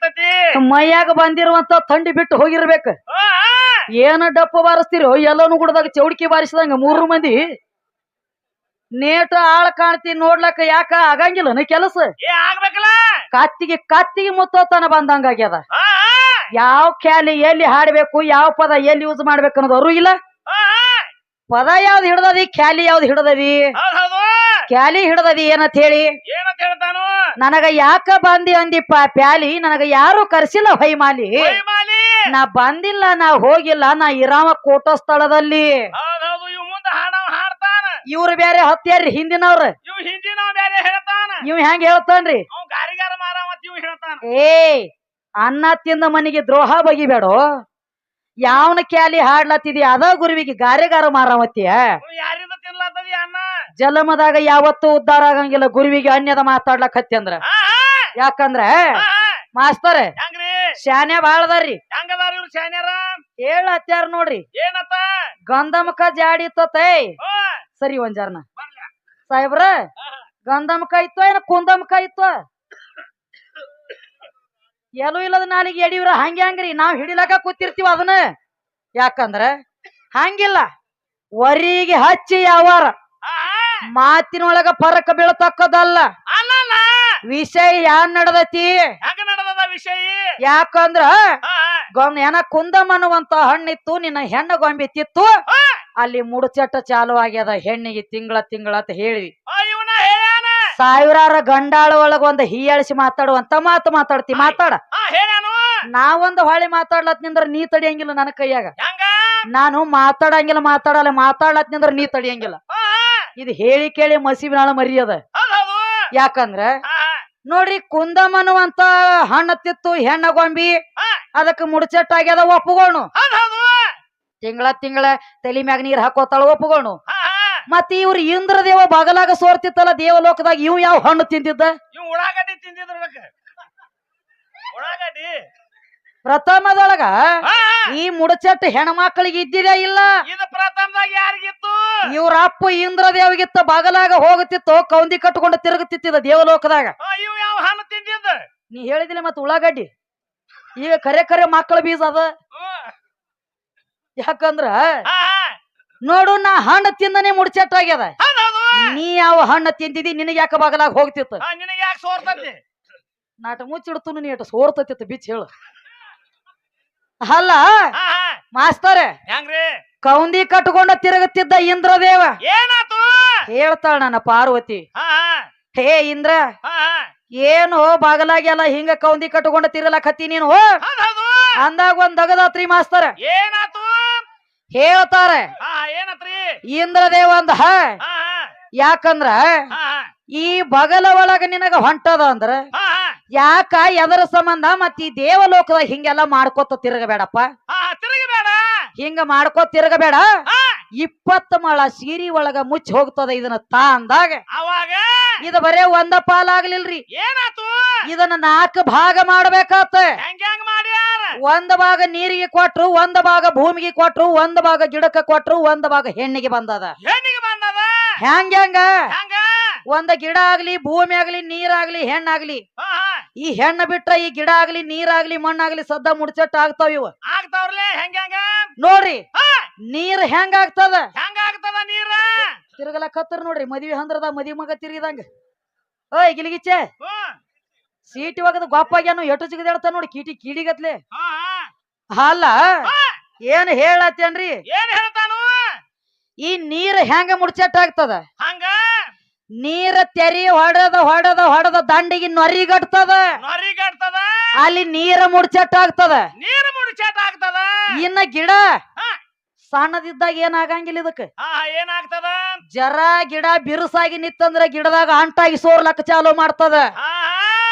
ಇರ್ತೈತಿ ಮೈಯಾಗ ಬಂದಿರುವಂತ ಥಂಡಿ ಬಿಟ್ಟು ಹೋಗಿರ್ಬೇಕ. ಏನ ಡಪ್ಪ ಬಾರಿಸ್ತಿರೋ ಎಲ್ಲಾನು ಗುಡದಾಗ ಚೌಡಿಕೆ ಬಾರಿಸಿದಂಗ 3 ಮಂದಿ ನೇಟ ಆಳ ಕಾಣ್ತಿ ನೋಡ್ಲಕ್ಕ ಯಾಕ ಆಗಂಗಿಲ್ಲ ಕೆಲಸ. ಆಗ್ಬೇಕಲ್ಲ ಕತ್ತಿಗೆ ಮುತ್ತೋತನ ಬಂದಂಗ ಆಗ್ಯದ. ಯಾವ ಕ್ಯಾಲಿ ಎಲ್ಲಿ ಹಾಡ್ಬೇಕು, ಯಾವ ಪದ ಎಲ್ಲಿ ಯೂಸ್ ಮಾಡ್ಬೇಕು ಅನ್ನೋದು ಅರು ಇಲ್ಲ. ಪದ ಯಾವ್ದು ಹಿಡ್ದದಿ, ಕ್ಯಾಲಿ ಯಾವ್ದು ಹಿಡ್ದದಿ. ಕ್ಯಾಲಿ ಹಿಡ್ದದಿ ಏನಂತ ಹೇಳಿ ನನಗ ಯಾಕ ಬಂದಿ ಅಂದಿಪ್ಪ ಪ್ಯಾಲಿ, ನನಗ ಯಾರು ಕರ್ಸಿಲ್ಲ ಹೊಯ್ಮಾಲಿ. ನಾ ಬಂದಿಲ್ಲ, ನಾ ಹೋಗಿಲ್ಲ, ನಾ ಇರಾಮ ಕೋಟ ಸ್ಥಳದಲ್ಲಿ. ಇವ್ರು ಬೇರೆ ಹತ್ಯಾರ್ರಿ ಹಿಂದಿನವ್ರ. ಇವ್ ಹೆಂಗ ಹೇಳ್ತಾನ್ರಿ, ಏ ಅನ್ನ ತಿಂದ ಮನೆಗೆ ದ್ರೋಹ ಬಗಿಬೇಡೋ. ಯಾವನ ಕ್ಯಾಲಿ ಹಾಡ್ಲತ್ತಿದಿ ಅದ ಗುರುವಿಗೆ ಗಾರೆಗಾರ ಮಾರಾಮತಿಯ. ಜಲಮದಾಗ ಯಾವತ್ತೂ ಉದ್ಧಾರ ಆಗಂಗಿಲ್ಲ ಗುರುವಿಗೆ ಅನ್ಯದ ಮಾತಾಡ್ಲಕ್ ಅಂದ್ರ. ಯಾಕಂದ್ರ ಮಾಸ್ತರ ಶಾನ್ಯ ಬಾಳದಾರ್ರಿ. ಹೇಳತ್ಯಾರ ನೋಡ್ರಿ, ಗಂಧಮಕ ಜಾಡಿ ಇತ್ತೈ. ಸರಿ ಒಂಜಾರ್ನ ಸಾಹೇಬ್ರ, ಗಂಧಮಕ ಇತ್ತು ಏನ ಕುಂದಮಕ ಇತ್ತು? ಎಲ್ಲೂ ಇಲ್ಲದ ನಾಲಿಗೆ ಎಡಿವ್ರ ಹಂಗ್ರಿ ನಾವ್ ಹಿಡಿಲಕ ಕೂತಿರ್ತೀವ ಅದನ್ನ. ಯಾಕಂದ್ರ ಹಂಗಿಲ್ಲ, ವರಿಗೆ ಹಚ್ಚಿ ಯಾವಾರ ಮಾತಿನೊಳಗ ಫರಕ ಬೀಳತಕ್ಕದಲ್ಲ. ವಿಷಯ ಯಾನ್ ನಡದತಿ ಯಾಕಂದ್ರ ಏನ ಕುಂದಮ್ ಅನ್ನುವಂತ ಹಣ್ಣಿತ್ತು, ನಿನ್ನ ಹೆಣ್ಣ ಗೊಂಬಿತ್ತಿತ್ತು. ಅಲ್ಲಿ ಮುಡುಚಟ್ಟ ಚಾಲು ಆಗ್ಯದ ಹೆಣ್ಣಿಗೆ ತಿಂಗಳ ಅಂತ ಹೇಳಿ ಸಾವಿರಾರ ಗಂಡಾಳ ಒಳಗ ಒಂದ್ ಹೀಯಾಳಿಸಿ ಮಾತಾಡುವಂತ ಮಾತು ಮಾತಾಡ್ತಿ. ಮಾತಾಡ, ನಾವೊಂದು ಹೊಳಿ ಮಾತಾಡ್ಲತ್ ನಿಂದ್ರ ನೀ ತಡಿಯಂಗಿಲ್ಲ ನನ್ನ ಕೈಯಾಗ. ನಾನು ಮಾತಾಡಲ್ಲ ಮಾತಾಡ್ಲತ್ ನಿಂದ್ರ ನೀ ತಡಿಯಂಗಿಲ್ಲ. ಇದು ಹೇಳಿ ಕೇಳಿ ಮಸಿಬಿನಾಳ ಮರಿಯದ. ಯಾಕಂದ್ರ ನೋಡ್ರಿ, ಕುಂದಮ್ ಅನ್ನುವಂತ ಹಣ್ಣು ತಿತ್ತು ಹೆಣ್ಣ ಗೊಂಬಿ, ಅದಕ್ಕೆ ಮುಡ್ಚಟ್ಟಾಗ್ಯದ ಒಪ್ಪುಗೋಣು. ತಿಂಗಳ ತಲಿ ಮ್ಯಾಗ ನೀರ್ ಹಾಕೋತಾಳ ಒಪ್ಪುಗೋಣು. ಮತ್ತ ಇವ್ರು ಇಂದ್ರದೇವ ಬಗಲಾಗ ಸೋರ್ತಿತ್ತಲ್ಲ ದೇವಲೋಕದಾಗ, ಇವ್ ಯಾವ ಹಣ್ಣು ತಿಂದಿದ್ದ? ಪ್ರಥಮದೊಳಗ ಈ ಮುಡಚಟ್ಟು ಹೆಣ್ಮಕ್ಳಿಗೆ ಇದ್ದಿದೇ ಇಲ್ಲ. ಇವ್ರ ಅಪ್ಪ ಇಂದ್ರದೇವಗಿತ್ತ ಬಗಲಾಗ ಹೋಗುತ್ತಿತ್ತು, ಕೌಂದಿ ಕಟ್ಕೊಂಡು ತಿರುಗುತ್ತಿದ್ದ ದೇವಲೋಕದಾಗ. ನೀ ಹೇಳಿದಿಲ್ಲ ಮತ್ತ ಉಳ್ಳಾಗಡ್ಡಿ ಈಗ ಕರೆ ಮಕ್ಕಳ ಬೀಜ ಅದ. ಯಾಕಂದ್ರ ನೋಡು, ನಾ ಹಣ್ಣು ತಿಂದನೆ ಮುಡ್ಚಟ್ಟಾಗ್ಯದ. ನೀ ಯಾವ ಹಣ್ಣು ತಿಂದಿದಿ, ನಿನಗೆ ಯಾಕ ಬಗಲಾಗ ಹೋಗ್ತಿತ್ತು? ನಾಟ ಮುಚ್ಚಿಡ್ತು ನೀ ಸೋರ್ತತಿತ್ತು ಬಿಚ್ಚ ಹೇಳು. ಅಲ್ಲ ಮಾಸ್ತರ, ಕೌಂದಿ ಕಟ್ಕೊಂಡ ತಿರುಗುತ್ತಿದ್ದ ಇಂದ್ರದೇವ ಹೇಳ್ತಾಳ ನನ್ನ ಪಾರ್ವತಿ, ಹೇ ಇಂದ್ರ, ಏನು ಬಾಗಲಾಗ್ಯಲ್ಲ ಹಿಂಗ ಕೌಂದಿ ಕಟ್ಕೊಂಡ ತಿರ್ಗಲಕತ್ತಿ ನೀನು ಅಂದಾಗ ಒಂದ್ ದಗದಾತ್ರಿ ಮಾಸ್ತರ. ಹೇಳ್ತಾರೆ ಇಂದ್ರದೇವ ಅಂದ, ಯಾಕಂದ್ರ ಈ ಬಗಲ ಒಳಗ ನಿನಗ ಹೊಂಟದ ಅಂದ್ರ ಯಾಕ ಎದರ ಸಂಬಂಧ ಮತ್ತ ಈ ದೇವಲೋಕದಾಗ ಹಿಂಗೆಲ್ಲ ಮಾಡ್ಕೋತ ತಿರುಗಬೇಡಪ್ಪ. ಹಿಂಗ ಮಾಡ್ಕೋತ ತಿರುಗಬೇಡ. 20 ಮೊಳ ಸೀರಿ ಒಳಗ ಮುಚ್ಚಿ ಹೋಗ್ತದ ಇದನ್ನ ತಾ ಅಂದಾಗ ಇದು ಬರೇ ಒಂದ ಪಾಲಾಗ್ಲಿಲ್ರಿ, ಇದನ್ನ 4 ಭಾಗ ಮಾಡ್ಬೇಕಾತ. ಒಂದ್ ಭಾಗ ನೀರಿಗೆ ಕೊಟ್ರು, ಒಂದ್ ಭಾಗ ಭೂಮಿಗೆ ಕೊಟ್ರು, ಒಂದ್ ಭಾಗ ಗಿಡಕ್ಕ ಕೊಟ್ರು, ಒಂದ್ ಭಾಗ ಹೆಣ್ಣಿಗೆ ಬಂದದ. ಹೆಂಗ ಒಂದ ಗಿಡ ಆಗ್ಲಿ, ಭೂಮಿ ಆಗ್ಲಿ, ನೀರಾಗ್ಲಿ, ಹೆಣ್ಣಾಗ್ಲಿ, ಈ ಹೆಣ್ಣು ಬಿಟ್ರ ಈ ಗಿಡ ಆಗ್ಲಿ, ನೀರಾಗ್ಲಿ, ಮಣ್ಣಾಗ್ಲಿ ಸದ್ದ ಮುಡ್ಚಟ್ಟ ಆಗ್ತಾವ. ಇವ ನೋಡ್ರಿ, ನೀರ್ ಹೆಂಗ ಆಗ್ತದ ತಿರುಗಲಕತ್ತರ ನೋಡ್ರಿ. ಮದ್ವಿ ಹಂದ್ರದ ಮದ್ವಿ ಮಗ ತಿರುಗಿದಂಗ. ಓಯ್ ಗಿಲಿಗಿಚ್ಚೆ, ಸೀಟಿ ಒಗದ ಗೊಪ್ಪಾಗ್ಯಾನು ಎಟ್ಟು ಸಿಗದ ನೋಡಿ ಕೀಡಿಗತ್ಲೆ. ಅಲ್ಲ ಏನ್ ಹೇಳತ್ತೇನ್ರಿ, ಈ ನೀರ್ ಹೆಂಗ ಮುಡ್ಚಟ್ಟ ಆಗ್ತದ? ನೀರ ತೆರಿ ಹೊಡೆದ ದಂಡಿಗೆ ನೊರಿಗಟ್ತದ, ಅಲ್ಲಿ ನೀರ ಮುಡ್ಚಟ್ಟ ಆಗ್ತದ. ಇನ್ನ ಗಿಡ ಸಣ್ಣದಿದ್ದಾಗ ಏನಾಗಂಗಿಲ್ಲ ಇದಕ್ಕೆ. ಜರ ಗಿಡ ಬಿರುಸಾಗಿ ನಿತ್ತಂದ್ರ ಗಿಡದಾಗ ಅಂಟಾಗಿ ಸೋರ್ಲಕ್ಕ ಚಾಲು ಮಾಡ್ತದ,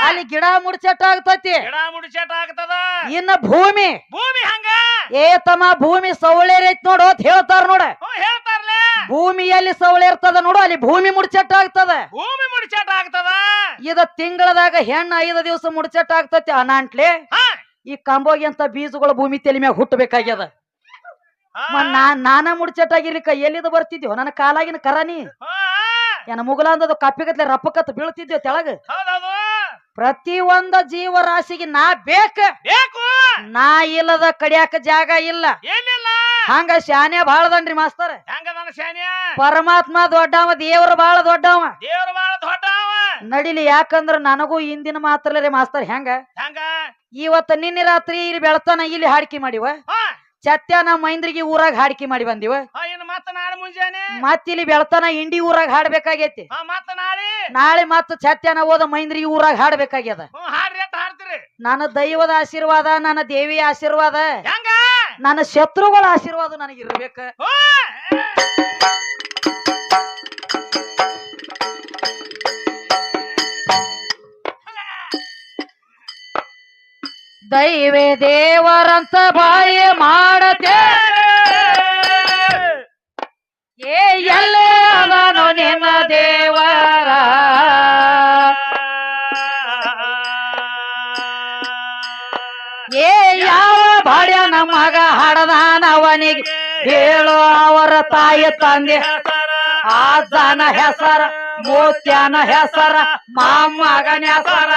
ಅಲ್ಲಿ ಗಿಡ ಮುಡ್ಚಟ್ಟ ಆಗ್ತತಿ. ಇನ್ನ ಭೂಮಿ ಏ ತಮ್ಮ, ಭೂಮಿ ಸವಳೇರ್ ಐತ್ ನೋಡು ಅಂತ ಹೇಳ್ತಾರ ನೋಡ. ಭೂಮಿಯಲ್ಲಿ ಸವಳೆ ಇರ್ತದ ನೋಡು, ಅಲ್ಲಿ ಭೂಮಿ ಮುಡ್ಚಟ್ಟ ಆಗ್ತದ. ಇದ ತಿಂಗಳದಾಗ ಹೆಣ್ಣು 5 ದಿವಸ ಮುಡ್ಚಟ್ಟ ಆಗ್ತತಿ. ಅನಾಂಟ್ಲೆ ಈ ಕಂಬೋಗಿ ಅಂತ ಬೀಜಗಳು ಭೂಮಿ ತಲೆ ಮ್ಯಾಗ ಹುಟ್ಟಬೇಕಾಗ್ಯದ. ನಾನ ಮುಡ್ಚಟ್ಟಾಗಿರ್ಲಿಕ್ಕ ಎಲ್ಲಿದ ಬರ್ತಿದ್ಯೋ? ನನ್ನ ಕಾಲಾಗಿನ ಕರಾನಿ ಏನ ಮುಗಲ ಅಂದದು ಕಪ್ಪಿಗತ್ಲೆ ರಪ್ಪಕತ್ ಬೀಳ್ತಿದ್ಯೋ ತೆಳಗ. ಪ್ರತಿ ಒಂದ ಜೀವರಾಶಿಗೆ ನಾ ಬೇಕು ನಾ ಇಲ್ಲದ ಕಡಿಯಾಕ ಜಾಗ ಇಲ್ಲ ಹಂಗ ಶಾನ್ಯ ಬಾಳದನ್ರಿ ಮಾಸ್ತರ್. ಪರಮಾತ್ಮ ದೊಡ್ಡವ, ದೇವ್ರ ಬಾಳ ದೊಡ್ಡವ. ನಡಿಲಿ, ಯಾಕಂದ್ರ ನನಗೂ ಇಂದಿನ ಮಾತ್ರಲ್ಲೇ ಮಾಸ್ತರ್. ಹೆಂಗ ಇವತ್ತ ನಿನ್ನೆ ರಾತ್ರಿ ಇಲ್ಲಿ ಬೆಳತಾನ ಇಲ್ಲಿ ಹಾಡಿಕೆ ಮಾಡಿವ, ಚತ್ಯಾನ ಮೈಂದ್ರಿಗೆ ಊರಾಗ ಹಾಡಿಕೆ ಮಾಡಿ ಬಂದಿವ, ಮತ್ತ ಇಲ್ಲಿ ಬೆಳತಾನ ಇಂಡಿ ಊರಾಗ ಹಾಡ್ಬೇಕಾಗೈತಿ. ನಾಳೆ ಮತ್ತ ಚತ್ಯಾನ ಹೋದ ಮೈಂದ್ರಿಗೆ ಊರಾಗ ಹಾಡ್ಬೇಕಾಗ್ಯದ. ನನ್ನ ದೈವದ ಆಶೀರ್ವಾದ, ನನ್ನ ದೇವಿಯ ಆಶೀರ್ವಾದ, ನನ್ನ ಶತ್ರುಗಳ ಆಶೀರ್ವಾದ ನನಗಿರ್ಬೇಕ. ದೈವೇ ದೇವರಂತ ಬಾಯಿ ಮಾಡತೆ ಏ ಎಲ್ಲೇ ಅವನು ನಿನ್ನ ದೇವರ. ಏ ಯಾವ ಬಾಡ್ಯನ ಮಗ ಹಡದಾನವನಿಗೆ ಹೇಳೋ ಅವರ ತಾಯಿ ತಂದೆ ಆಜನ ಹೆಸರ, ಮೋತ್ಯನ ಹೆಸರ, ಮಾಮಗನ ಹೆಸರ.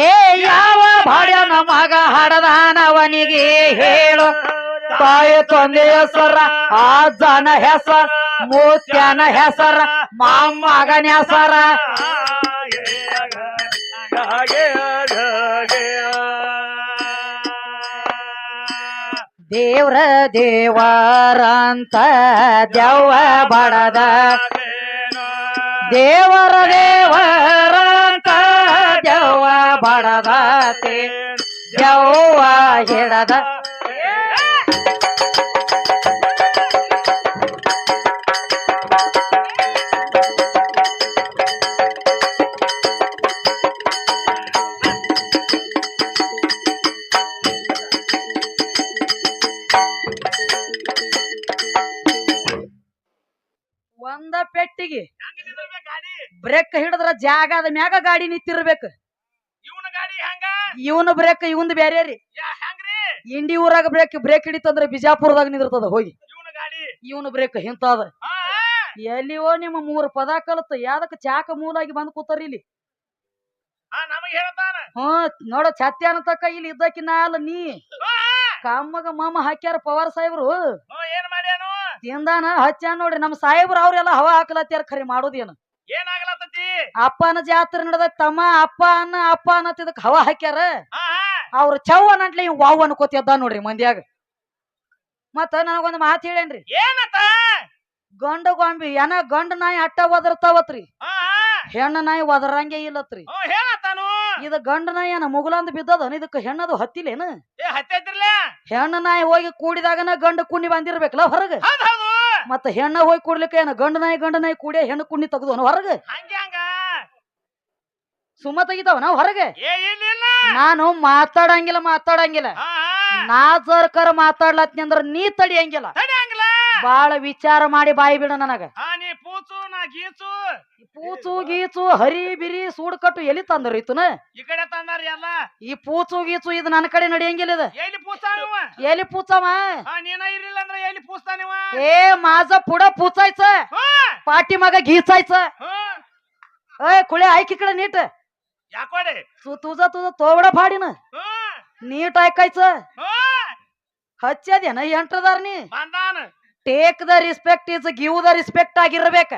ಏ ಯಾವ ಬಾಡ್ಯನ ಮಗ ಹಡದಾನವನಿಗೆ ಹೇಳು ತಾಯಿ ತಂದೆ ಹೆಸರ, ಆಜನ ಹೆಸರ, ಮೋತ್ಯನ ಹೆಸರ, ಮಾಮಗನ ಹೆಸರ. ದೇವ್ರ ದೇವರಂತ ದೆವ್ವ ಬಡದ, ದೇವರ ದೇವರಂತ ದೆವ್ವ ಬಡದತೆ ದೆವ್ವ ಹಿಡದ. ಒಂದ ಪೆಟ್ಟಿಗೆ ಬ್ರೇಕ್ ಹಿಡಿದ್ರ ಜಾಗದ ಮ್ಯಾಗ ಗಾಡಿ ನಿಂತಿರ್ಬೇಕು. ಇವನು ಬ್ರೇಕ್ ಇವಂದ್ ಬ್ಯಾರೆ ರೀ. ಇಂಡಿ ಊರಾಗ ಬ್ರೇಕ್ ಹಿಡಿತಂದ್ರ ಬಿಜಾಪುರದಾಗ ನಿಂದಿರ್ತದ ಹೋಗಿ. ಇವನು ಬ್ರೇಕ್ ಹಿಂತಾದ. ಎಲ್ಲಿಯೋ ನಿಮ್ಮ 3 ಪದ ಕಲತ ಯಾದಕ್ ಚಾಕ ಮೂಲಾಗಿ ಬಂದ್ ಕೂತಾರ ಇಲ್ಲಿ. ನೋಡ ಛತ್ಯಾನ ತಕ್ಕ ಇಲ್ಲಿ ಇದ್ದಕ್ಕಿನ್ನ ಅಲ್ಲ ನೀ ಕಮ್ಮಗ ಮಾಮ ಹಾಕ್ಯಾರ ಪವಾರ್ ಸಾಹೇಬ್ರು. ತಿಂದಾನ ಹಚ್ಚಾನ ನೋಡ್ರಿ ನಮ್ಮ ಸಾಹೇಬ್ರು. ಅವ್ರೆಲ್ಲ ಹವಾ ಹಾಕಲತ್ಯಾರ. ಖರೆ ಮಾಡೋದೇನು ಅಪ್ಪನ ಜಾತ್ರೆ ನಡೆದ ತಮ್ಮ ಅಪ್ಪ ಅನ್ನತ್ತಿದಕ್ ಹವಾ ಹಾಕ್ಯಾರ. ಅವ್ರ ಚವ್ವ ನಂಟ್ಲಿ ವಾವ್ ಅನ್ಕೋತಿದ್ದ ನೋಡ್ರಿ ಮಂದ್ಯಾಗ. ಮತ್ತ ನನಗೊಂದ್ ಮಾತು ಹೇಳೇನ್ರಿ, ಗಂಡ ಗೊಂಬಿ ಏನ ಗಂಡ ನಾಯಿ ಅಟ್ಟ ಒದರ್ತಾವತ್ರಿ, ಹೆಣ್ಣ ನಾಯಿ ಒದರಂಗೆ ಇಲ್ಲತ್ರಿ. ಇದ ಗಂಡ ನಾಯಿ ಏನ ಮುಗುಲಂದ್ ಬಿದ್ದದ, ಇದಕ್ಕ ಹೆಣ್ಣದು ಹತ್ತಿಲೇನು? ಹೆಣ್ಣ ನಾಯಿ ಹೋಗಿ ಕೂಡಿದಾಗನ ಗಂಡ ಕುಣ್ಣಿ ಬಂದಿರ್ಬೇಕಲ್ಲ ಹೊರಗ. ಮತ್ತ ಹೆಣ್ಣ ಹೋಗಿ ಕೂಡ್ಲಿಕ್ಕೆ ಏನ ಗಂಡ ನಾಯಿ ಕೂಡಿ ಹೆಣ್ಣು ಕುಣ್ಣಿ ತೆಗ್ದು ಹೊರಗ ಸುಮ್ಮ ತೆಗಿತಾವ ನಾವ್ ಹೊರಗೆ. ನಾನು ಮಾತಾಡಂಗಿಲ್ಲ. ನಾ ಸರ್ಕಾರ ಮಾತಾಡ್ಲತ್ನಿ ಅಂದ್ರ ನೀ ತಡಿಯಂಗಿಲ್ಲ. ಬಾಳ ವಿಚಾರ ಮಾಡಿ ಬಾಯಿ ಬಿಡ ನನಗ. ಪೂಚು ಗೀಚು ಹರಿ ಬಿರಿ ಸೂಡ್ ಕಟ್ಟು ಎಲ್ಲಿ ತಂದ್ರ ಇತನ ಈ ಪೂಚು ಗೀಚು ಇದು ನನ್ನ ಕಡೆ ನಡೆಯಂಗಿಲ್ಲ. ಇದು ಎಲ್ಲಿ ಪೂಚವ ಏ ಮಾಜ ಪುಡ ಪೂಚಾಯ್ಸ ಪಾಟಿ ಮಗ ಗೀಚಾಯ್ಸ. ಏ ಕುಳೆ ಆಯ್ಕಿ ಕಡೆ ನೀಟ್ ತುಜ ತೋಬಡ ಪಾಡಿನ ನೀಟ್ ಆಯ್ಕಾಯ್ಸ ಹಚ್ಚದೇನ ಎಂಟ್ರದಾರ ನೀ. Take the respect is give the respect ಆಗಿರ್ಬೇಕ.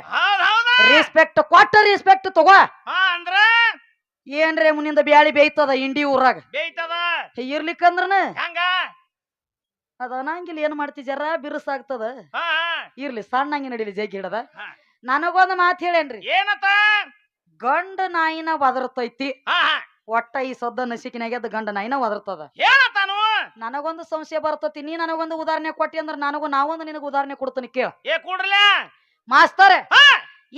ರೆಸ್ಪೆಕ್ಟ್ ಕೊಟ್ಟ ರೆಸ್ಪೆಕ್ಟ್ ತಗೋ. ಏನ್ರೇ ಮುನಿಂದ ಬ್ಯಾಳಿ ಬೇಯ್ತದ ಇಂಡಿ ಊರಾಗ ಇರ್ಲಿಕ್ಕಂದ್ರನ ಅದ ಅನ್ನಂಗಿಲ್ಲ. ಏನ್ ಮಾಡ್ತಿ ಜರ ಬಿರುಸಾಗ್ತದ. ಇರ್ಲಿ ಸಣ್ಣಂಗಿ ನಡಿಲಿ ಜಗ್ಗಿ ಹಿಡದ. ನನಗೊಂದು ಮಾತು ಹೇಳೇನ್ರಿ, ಗಂಡ ನಾಯಿನ ಒದರ್ತೈತಿ ಒಟ್ಟ ಈ ಸದ್ದ ನಸಿಕಿನಾಗ್ಯದ ಗಂಡ ನಾಯಿನ ಒದರ್ತದ. ನನಗೊಂದು ಸಂಶಯ ಬರ್ತತಿ. ನೀ ನನಗೊಂದು ಉದಾಹರಣೆ ಕೊಟ್ಟಿ ಅಂದ್ರ ನಾವೊಂದು ನಿನಗ ಉದಾಹರಣೆ ಕೊಡ್ತೀನಿ ಕೇಳ. ಮಾಸ್ತರ್,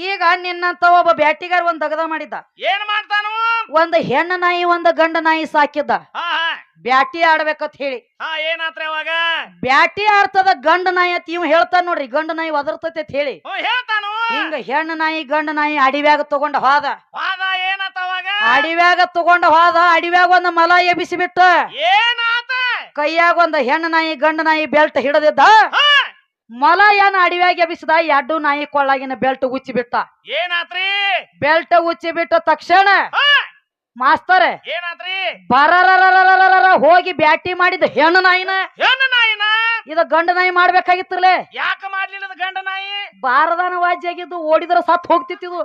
ಈಗ ನಿನ್ನಂತ ಒಬ್ಬ ಬ್ಯಾಟಿಗಾರ ಒಂದ್ ದಗದ ಮಾಡಿದ್ದ. ಏನ್ ಮಾಡ್ತಾನು? ಒಂದ್ ಹೆಣ್ಣ ನಾಯಿ ಒಂದ್ ಗಂಡ ನಾಯಿ ಸಾಕಿದ್ದ. ಬ್ಯಾಟಿ ಆಡ್ಬೇಕತ್ ಹೇಳಿ. ಏನಾತ್ರ ಅವಾಗ ಬ್ಯಾಟಿ ಆಡ್ತದ ಗಂಡ ನಾಯಿ ಅಂತ ಇವ್ ಹೇಳ್ತಾನ ನೋಡ್ರಿ. ಗಂಡ ನಾಯಿ ಒದರ್ತೈತಿ ಅಂತ ಹೇಳಿ ಹೇಳ್ತಾನು. ಹಿಂಗ ಹೆಣ್ಣ ನಾಯಿ ಗಂಡ ನಾಯಿ ಅಡಿವ್ಯಾಗ ತಗೊಂಡ ಹೋದ. ಏನಾತ ಅವಾಗ? ಅಡಿವ್ಯಾಗ ತಗೊಂಡ ಹೋದ. ಅಡಿವ್ಯಾಗ ಒಂದ್ ಮಲ ಎಬಿಸಿ ಬಿಟ್ಟ. ಏನಾತ? ಕೈಯಾಗ ಒಂದ್ ಹೆಣ್ಣ ನಾಯಿ ಗಂಡ ನಾಯಿ ಬೆಲ್ಟ್ ಹಿಡದಿದ್ದ. ಮೊಲ ಏನ ಅಡವ್ಯಾಗ ಎಬಿಸಿದ ಎಡ್ಡು ನಾಯಿ ಕೊಳ್ಳಾಗಿನ ಬೆಲ್ಟ್ ಉಚ್ಚಿ ಬಿಟ್ಟ. ಏನಾತ್ರಿ? ಬೆಲ್ಟ್ ಉಚ್ಚಿ ಬಿಟ್ಟ ತಕ್ಷಣ ಮಾಸ್ತರ ಏನಾತ್ರಿ? ಬರರ ಹೋಗಿ ಬ್ಯಾಟಿ ಮಾಡಿದ ಹೆಣ್ಣು ನಾಯಿನ ಇದ ಗಂಡ ನಾಯಿ ಮಾಡ್ಬೇಕಾಗಿತ್ತಲೇ. ಯಾಕ ಮಾಡ್ಲಿಲ್ಲ ಗಂಡ ನಾಯಿ? ಬಾರದಾನ ವಾಜ್ಯ ಆಗಿದ್ದು ಓಡಿದ್ರ ಸತ್ ಹೋಗ್ತಿತ್ತು.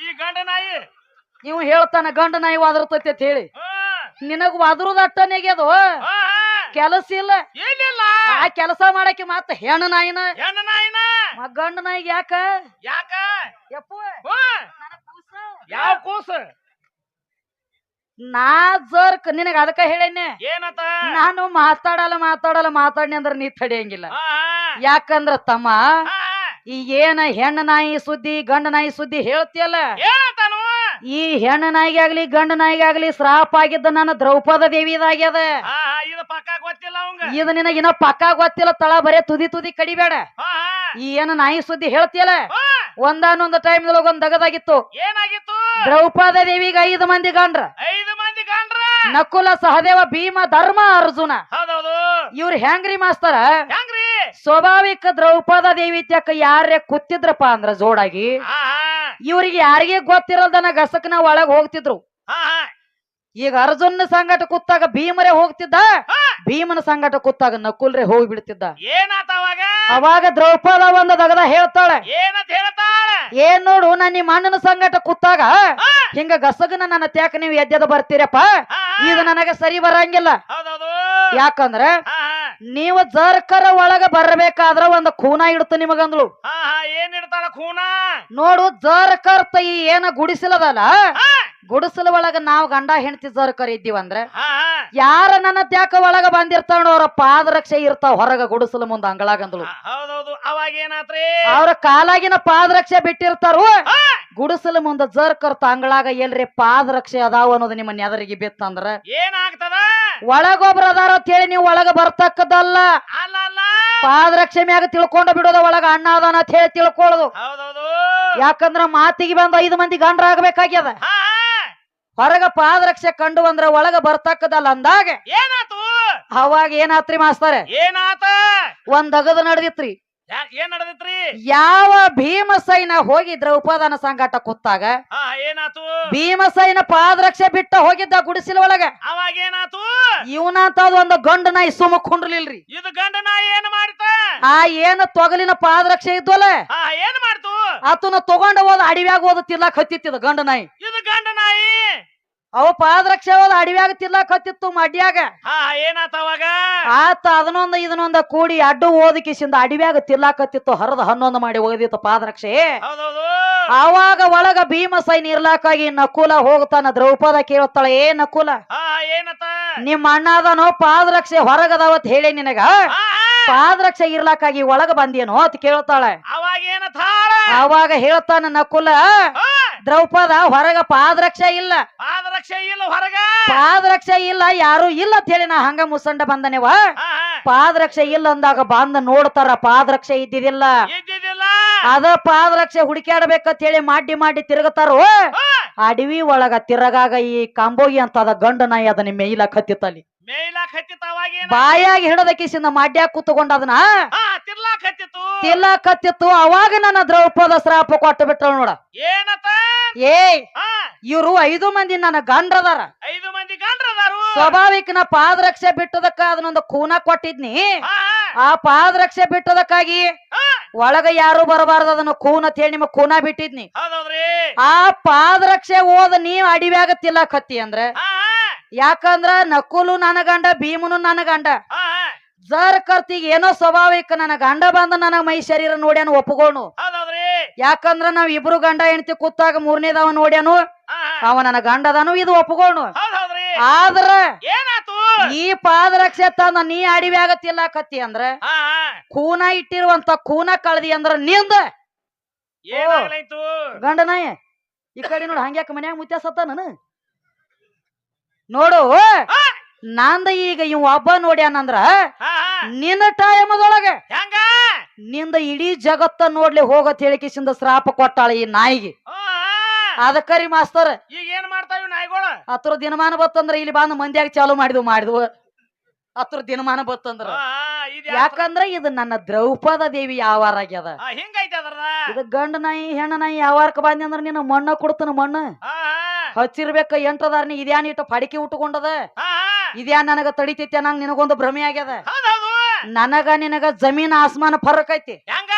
ಈ ಗಂಡ ನಾಯಿ ಇವ್ ಹೇಳ್ತಾನ ಗಂಡ ನಾಯಿ ವಾದರ್ತೈತಿ ಅಂತ ಹೇಳಿ. ನಿನಗ್ ವಾದ್ರದ ಅಟ್ಟನೆಗೆದು ಕೆಲಸ ಇಲ್ಲ. ಆ ಕೆಲಸ ಮಾಡಕ್ಕೆ ಮತ್ತ ಹೆಣ್ಣು ನಾಯಿನ ಗಂಡ ನಾಯಿಗೆ ಯಾಕ ಯಾಕ ಯಪ್ಪ ಯಾವ ಕೂಸು? ನಾ ಜರ್ಕ್ ನಿನಗ ಅದಕ್ಕ ಹೇಳೇನೆ ಏನತ? ನಾನು ಮಾತಾಡನಿ ಅಂದ್ರ ನೀ ತಡಿಯಂಗಿಲ್ಲ. ಯಾಕಂದ್ರ ತಮ್ಮ ಈ ಏನ ಹೆಣ್ಣು ನಾಯಿ ಸುದ್ದಿ ಗಂಡ ನಾಯಿ ಸುದ್ದಿ ಹೇಳ್ತಿಯಲ್ಲ, ಈ ಹೆಣ್ಣು ನಾಯಿಗೆ ಆಗ್ಲಿ ಗಂಡ ನಾಯಿಗೆ ಆಗ್ಲಿ ಶ್ರಾಪ ಆಗಿದ್ದ ನನ್ನ ದ್ರೌಪದ ದೇವಿದಾಗ್ಯದ. ಇದು ನಿನಗಿನ ಪಕ್ಕ ಗೊತ್ತಿಲ್ಲ. ತಳ ಬರೇ ತುದಿ ಕಡಿಬೇಡ. ಈ ಏನ ನಾಯಿ ಸುದ್ದಿ ಹೇಳ್ತಿಯಲ್ಲ, ಒಂದಾನೊಂದು ಟೈಮ್ ಒಂದ್ ದಗದಾಗಿತ್ತು. ಏನಾಗಿತ್ತು? ದ್ರೌಪದ ದೇವಿಗೆ 5 ಮಂದಿ ಗಂಡ್ರ. 5 ಮಂದಿ ಗಂಡ್ರ. ನಕುಲ, ಸಹದೇವ, ಭೀಮ, ಧರ್ಮ, ಅರ್ಜುನ. ಹೌದೌದು. ಇವ್ರ ಹೆಂಗ್ರಿ ಮಾಸ್ತರ? ಹೆಂಗ್ರಿ? ಸ್ವಾಭಾವಿಕ ದ್ರೌಪದ ದೇವಿ ತ್ಯಾಕ ಯಾರೇ ಕೂತಿದ್ರಪ್ಪ ಅಂದ್ರ ಜೋಡಾಗಿ ಇವ್ರಿಗೆ ಯಾರಿಗೆ ಗೊತ್ತಿರಲ್ದನ ಗಸಕನ ಒಳಗ್ ಹೋಗ್ತಿದ್ರು. ಈಗ ಅರ್ಜುನ ಸಂಗಟ ಕೂತಾಗ ಭೀಮರೇ ಹೋಗ್ತಿದ್ದ, ಭೀಮನ ಸಂಗಟ ಕೂತಾಗ ನಕುಲ್ರೇ ಹೋಗಿ ಬಿಡ್ತಿದ್ದ. ಏನಾತ ಅವಾಗ ದ್ರೌಪದ ಒಂದು ದಗದ ಹೇಳ್ತಾಳೆ, ಏನಂತ ಹೇಳ್ತಾಳೆ? ಏನ್ ನೋಡು, ನಾನು ನಿಮ್ಮ ಅಣ್ಣನ ಸಂಗಟ ಕೂತಾಗ ಹಿಂಗ ಗಸಗನ ನನ್ನ ತ್ಯಾಕ ನೀವು ಎದ್ದೆದ ಬರ್ತೀರಪ್ಪ, ಇದು ನನಗೆ ಸರಿ ಬರಂಗಿಲ್ಲ. ಯಾಕಂದ್ರ ನೀವು ಜರ್ಕರ ಒಳಗ ಬರ್ಬೇಕಾದ್ರ ಒಂದು ಖೂನ ಇಡ್ತು ನಿಮಗಂದ್ಳು. ಏನ್ ಇಡ್ತಾಳ ಖೂನ? ನೋಡು, ಜರ್ಕರ್ತ ಈ ಏನ ಗುಡಿಸಲದಲ್ಲ, ಗುಡಿಸಲ ಒಳಗ ನಾವ್ ಗಂಡ ಹೆಂಡತಿ ಜರ್ಕರ್ ಇದ್ದೀವಂದ್ರ ಯಾರ ನನ್ನ ತ್ಯಾಕ ಒಳಗ ಬಂದಿರ್ತಾವ ಅವ್ರ ಪಾದರಕ್ಷೆ ಇರ್ತಾವ ಹೊರಗ ಗುಡಿಸಲ ಮುಂದ ಅಂಗಳಾಗಂದ್ಳು. ಹೌದೌದು. ಅವಾಗ ಏನಾತ್ರಿ? ಅವ್ರ ಕಾಲಾಗಿನ ಪಾದರಕ್ಷೆ ಬಿಟ್ಟಿರ್ತಾರು. ಗುಡಿಸಲ ಮುಂದ ಜರ್ಕರ್ತ ಅಂಗಳಾಗ ಎಲ್ರಿ ಪಾದರಕ್ಷೆ ಅದಾವ ಅನ್ನೋದು ನಿಮ್ಮ ನೆದರಿಗೆ ಬಿತ್ತಂದ್ರ ಏನಾಗ್ತದ? ಒಳಗೊಬ್ರ ಅದಾರ ಅಂತ ಹೇಳಿ ನೀವು ಒಳಗ ಬರ್ತಕ್ಕದಲ್ಲ, ಪಾದರಕ್ಷೆ ಮ್ಯಾಗ ತಿಳ್ಕೊಂಡ ಬಿಡೋದ ಒಳಗ ಅಣ್ಣ ಅದಾನ ಅಂತ ಹೇಳಿ ತಿಳ್ಕೊಳ್ಳೋದು. ಯಾಕಂದ್ರ ಮಾತಿಗೆ ಬಂದ 5 ಮಂದಿ ಗಂಡ್ರ ಆಗ್ಬೇಕಾಗ್ಯದ. ಹೊರಗ ಪಾದರಕ್ಷೆ ಕಂಡು ಅಂದ್ರ ಒಳಗ ಬರ್ತಕ್ಕದಲ್ಲ ಅಂದಾಗ ಏನಾತು? ಅವಾಗ ಏನಾತ್ರಿ ಮಾಸ್ತರ? ಏನಾತ? ಒಂದ್ ಅಗದ ನಡೆದಿತ್ರಿ. ಏನ್ ನಡೆದಿತ್ರಿ? ಯಾವ ಭೀಮಸೈನ ಹೋಗಿ ದ್ರೌಪದನ ಸಂಗಾಟ ಕೂತಾಗ ಏನಾತು? ಭೀಮಸೈನ ಪಾದರಕ್ಷೆ ಬಿಟ್ಟ ಹೋಗಿದ್ದ ಗುಡಿಸಿಲ ಒಳಗ. ಅವಾಗ ಏನಾತು? ಇವನಂತ ಒಂದು ಗಂಡ ನಾಯಿ ಸುಮಕೊಂಡ್ರಲಿಲ್ರಿ. ಇದು ಗಂಡ ನಾಯಿ ಏನ್ ಮಾಡಿತ? ಆ ಏನ ತೊಗಲಿನ ಪಾದರಕ್ಷೆ ಇದ್ವಲ್ಲ, ಏನ್ ಮಾಡ್ತು? ಆತನ ತಗೊಂಡ ಹೋದ ಅಡಿವ್ಯಾಗ ಹೋದ ತಿರ್ಲಾಕ್ ಹತ್ತಿತ್ತಿದ ಗಂಡ ನಾಯಿ. ಇದು ಗಂಡ ನಾಯಿ. ಅವ ಪಾದರಕ್ಷೆ ಹೋದ ಅಡಿವ್ಯಾಗ ತಿರ್ಲಾಕ್ ಹತ್ತಿತ್ತು ಮಡ್ಯಾಗ. ಏನಾತ ಅವಾಗ? ಆತ ಅದನ್ನೊಂದ ಇದನ್ನೊಂದ ಕೂಡಿ ಅಡ್ಡು ಓದಕಿಸಿಂದ ಅಡಿವ್ಯಾಗ ತಿರ್ಲಾಕ್ ಹತ್ತಿತ್ತು. ಹರದ 11 ಮಾಡಿ ಒಗದಿತ್ತು ಪಾದರಕ್ಷೆ. ಆವಾಗ ಒಳಗ ಭೀಮಸೈನ್ ಇರ್ಲಾಕಾಗಿ ನಕುಲ ಹೋಗ್ತಾನ. ದ್ರೌಪದ ಕೇಳ್ತಾಳ, ಏ ನಕುಲ, ಏನತ? ನಿಮ್ಮ ಅಣ್ಣ ಅದನೋ ಪಾದರಕ್ಷೆ ಹೊರಗದಾವತ್ ಹೇಳಿ ನಿನಗ ಪಾದರಕ್ಷೆ ಇರ್ಲಾಕಾಗಿ ಒಳಗ ಬಂದೇನೋ ಅಂತ ಕೇಳ್ತಾಳೆ. ಅವಾಗ ಹೇಳ್ತಾನ ನಕುಲ, ದ್ರೌಪದ ಹೊರಗ ಪಾದರಕ್ಷೆ ಇಲ್ಲ, ಪಾದರಕ್ಷೆ ಇಲ್ಲ, ಯಾರು ಇಲ್ಲ ಅಂತ ಹೇಳಿ ನಾ ಹಂಗ ಮುಸಂಡ ಬಂದನೇವ. ಪಾದರಕ್ಷೆ ಇಲ್ಲ ಅಂದಾಗ ಬಂದ ನೋಡ್ತಾರ ಪಾದರಕ್ಷೆ ಇದ್ದಿದ್ದಿಲ್ಲ. ಅದ ಪಾದರಕ್ಷೆ ಹುಡುಕ್ಯಾಡ್ಬೇಕಂತ ಹೇಳಿ ಮಾಡಿ ತಿರುಗತಾರೋ. ಅಡವಿ ಒಳಗ ತಿರಗಾಗ ಈ ಕಾಂಬೋಗಿ ಅಂತ ಅದ ಗಂಡ ನಾಯಿ ಅದನ್ನ ಮೇಯ್ಲಾಕ್ ಹತ್ತಿತ್ತಲ್ಲಿ. ಬಾಯಾಗಿ ಹಿಡದಕಿಸಿಂದ ಮಾಡ್ಯಾಕ ಕೂತ್ಕೊಂಡ ಅದನ್ನ ತಿರ್ಲಾಕ್ ಹತ್ತಿತ್ತು. ಅವಾಗ ನನ್ನ ದ್ರೌಪದ ಶ್ರಾಪ ಕೊಟ್ಟು ಬಿಟ್ಟ ನೋಡ. ಇವ್ರು 5 ಮಂದಿ ನನ್ನ ಗಂಡ್ರದಾರ. 5 ಮಂದಿ ಗಂಡ್ರದಾರು. ಸ್ವಾಭಾವಿಕ ನಾ ಪಾದರಕ್ಷೆ ಬಿಟ್ಟದಕ್ಕ ಅದನ್ನೊಂದು ಖೂನ ಕೊಟ್ಟಿದ್ನಿ. ಆ ಪಾದರಕ್ಷೆ ಬಿಟ್ಟದಕ್ಕಾಗಿ ಒಳಗ ಯಾರು ಬರಬಾರ್ದ ಅದನ್ನ ಖೂನ್ ಅಂತ ಹೇಳಿ ನಿಮಗ್ ಖೂನ ಬಿಟ್ಟಿದ್ನಿ. ಆ ಪಾದರಕ್ಷೆ ಓದ ನೀವ್ ಅಡಿವ್ಯಾಗ ತಿಲ್ಲಾಕ್ ಹತ್ತಿ ಅಂದ್ರ ಯಾಕಂದ್ರ ನಕುಲು ನನ್ನ ಗಂಡ, ಭೀಮನು ನನ್ನ ಗಂಡ. ಜರ್ ಕರ್ತಿಗೆ ಏನೋ ಸ್ವಾಭಾವಿಕ ನನ್ನ ಗಂಡ ಬಂದ ನನ್ನ ಮೈ ಶರೀರ ನೋಡ್ಯಾನು ಒಪ್ಪಗೋಣು. ಯಾಕಂದ್ರ ನಾವ್ ಇಬ್ರು ಗಂಡ ಹೆಂಡತಿ ಕೂತಾಗ 3ನೇದವ ನೋಡ್ಯಾನು, ಅವ ನನ್ನ ಗಂಡದನು, ಇದು ಒಪ್ಪಗೋಣು. ಆದ್ರ ಈ ಪಾದರಕ್ಷೆ ತಂದ ನೀ ಅಡಿವ್ಯಾಗ ತಿಲ್ಲಾಕತ್ತಿ ಅಂದ್ರ ಖೂನ ಇಟ್ಟಿರುವಂತ ಖೂನ ಕಳ್ದಿ ಅಂದ್ರ ನಿಂದ ಗಂಡನಾಯ ಈ ಕಡೆ ನೋಡು. ಹಂಗ್ಯಾಕ ಮನ್ಯಾಗ ಮುತ್ಯ ಸತ್ತ ನಾನು ನೋಡು. ನಂದ ಈಗ ಇವ್ ಒಬ್ಬ ನೋಡ್ಯಾನಂದ್ರ ನಿನ್ನ ಟೈಮದೊಳಗ ನಿಂದ ಇಡೀ ಜಗತ್ತ ನೋಡ್ಲಿ ಹೋಗತ್ ಹೇಳಿಕಿಸಿಂದ ಶ್ರಾಪ ಕೊಟ್ಟಾಳ ಈ ನಾಯಿಗೆ. ಅದಕ್ಕರಿ ಮಾಸ್ತರ್ ಈಗ ಏನ್ ಮಾಡ್ತಾವ ನಾಯಿಗಳು? ಹತ್ರ ದಿನಮಾನ ಬತ್ತಂದ್ರ ಇಲ್ಲಿ ಬಂದು ಮಂದಿಯಾಗ ಚಾಲು ಮಾಡಿದ್ವು. ಅತ್ರ ದಿನಮಾನ ಬತ್ತಂದ್ರ ಹಾ, ಇದ್ ಯಾತ್ರ? ಯಾಕಂದ್ರ ಇದು ನನ್ನ ದ್ರೌಪದ ದೇವಿ ಯಾವಾರ ಆಗ್ಯದ. ಹಿಂಗೈತೆ ಅದ್ರದ. ಇದು ಗಂಡ ನಾಯಿ ಹೆಣ್ಣ ನಾಯಿ ಯಾವಾರಕ್ ಬಂದಿ ಅಂದ್ರ ನಿನ್ನ ಮಣ್ಣ ಕೊಡ್ತಾನ ಮಣ್ಣ ಹಾ, ಹಚ್ಚಿರ್ಬೇಕ ಎಂಟದಾರ್ನಿ ಇದ್ಯಾನ್ ಇಟ್ಟು ಪಡಿಕೆ ಉಟ್ಕೊಂಡದ ಹಾ, ಇದ್ಯಾನ್ ನನಗ ತಡಿತೈತಿ ಅನ್ನಂಗ ನಿನಗೊಂದು ಭ್ರಮೆ ಆಗ್ಯದ. ಹೌದೌದು. ನನಗ ನಿನಗ ಜಮೀನ್ ಆಸ್ಮಾನ ಫರಕ್ ಐತಿ. ಹೆಂಗ?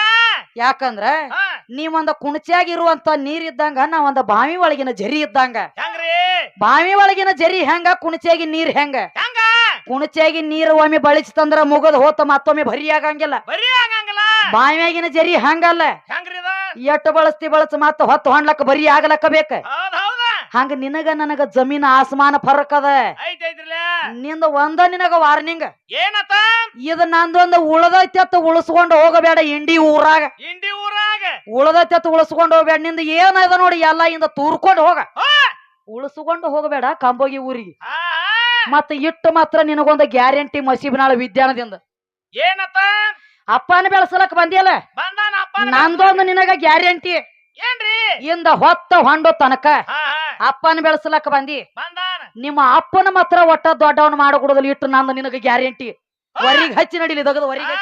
ಯಾಕಂದ್ರ ಹಾ, ನೀವೊಂದ ಕುಣಚ್ಯಾಗಿರುವಂತ ನೀರ್ ಇದ್ದಂಗ ನಾವೊಂದ ಬಾವಿ ಒಳಗಿನ ಜರಿ ಇದ್ದಂಗ. ಹೆಂಗ್ರಿ? ಬಾವಿ ಒಳಗಿನ ಜರಿ ಹೆಂಗ ಕುಣಚ್ಯಾಗಿ ನೀರ್ ಹೆಂಗ? ಹೆಂಗ? ಕುಣಚ್ಯಾಗಿ ನೀರ್ ಒಮ್ಮೆ ಬಳಸ್ತಂದ್ರ ಮುಗದ್ ಹೋತ ಮತ್ತೊಮ್ಮೆ ಭರಿ ಆಗಂಗಿಲ್ಲ. ಬರೀ ಆಗಂಗಿಲ್ಲ. ಬಾವಿಯಾಗಿನ ಜರಿ ಹಂಗಲ್ಲ, ಹೆಂಗ್ರಿ ಇದ? ಎಟ್ಟು ಬಳಸ್ತಿ ಬಳಸ ಮತ್ತ ಹೊತ್ತು ಹೊಣ್ಲಕ್ಕ ಬರಿ ಆಗ್ಲಕ್ಕ ಬೇಕ. ಹೌದ್ ಹೌದ. ಹಂಗ ನಿನಗ ನನಗ ಜಮೀನ್ ಆಸ್ಮಾನ ಫರಕ್ ಅದ. ಐತೈತ್ರಿಲ. ನಿಂದ ಒಂದ ನಿನಗ ವಾರ್ನಿಂಗ್, ಏನತ್ತ? ಇದು ನಂದೊಂದು ಉಳದೈತಿ ಅತ್ತ ಉಳಿಸ್ಕೊಂಡು ಹೋಗಬೇಡ. ಇಂಡಿ ಊರಾಗ ಇಂಡಿ ಊರಾಗ ಉಳದೈತಿ ಅತ್ತ ಉಳಿಸ್ಕೊಂಡು ಹೋಗ್ಬೇಡ. ನಿಂದ ಏನದ ನೋಡಿ ಎಲ್ಲ ಇಂದ ತೂರ್ಕೊಂಡು ಹೋಗ. ಹಾ, ಉಳಿಸ್ಕೊಂಡು ಹೋಗಬೇಡ ಕಂಬೋಗಿ ಊರಿಗೆ. ಹಾ, ಮತ್ತ ಇಟ್ಟು ಮಾತ್ರ ನಿನಗೊಂದು ಗ್ಯಾರಂಟಿ ಮಸೀಬಿನಾಳ ವಿದ್ಯಾನದಿಂದ. ಏನತ್ತ? ಅಪ್ಪನ ಬೆಳೆಸಲಕ್ ಬಂದಿಯಲ್ಲ, ಬಂದಾನ ಅಪ್ಪ. ನಂದೊಂದು ನಿನಗ ಗ್ಯಾರಂಟಿ. ಏನ್ರಿ? ಇಂದ ಹೊತ್ತ ಹೊಂಡೋ ತನಕ ಹಾ, ಹಾ, ಅಪ್ಪನ ಬೆಳೆಸಲಕ್ ಬಂದಿ. ಬಂದಾನ. ನಿಮ್ಮ ಅಪ್ಪನ ಮಾತ್ರ ಒಟ್ಟ ದೊಡ್ಡವನ್ ಮಾಡಕೊಡೋದಿಲ್ಲ. ಇಟ್ಟು ನಂದು ನಿನಗ ಗ್ಯಾರಂಟಿ. ಹೊರಿಗೆ ಹಚ್ಚಿ ನಡಿಲಿ ದಗದ ಹೊರಿಗೆ.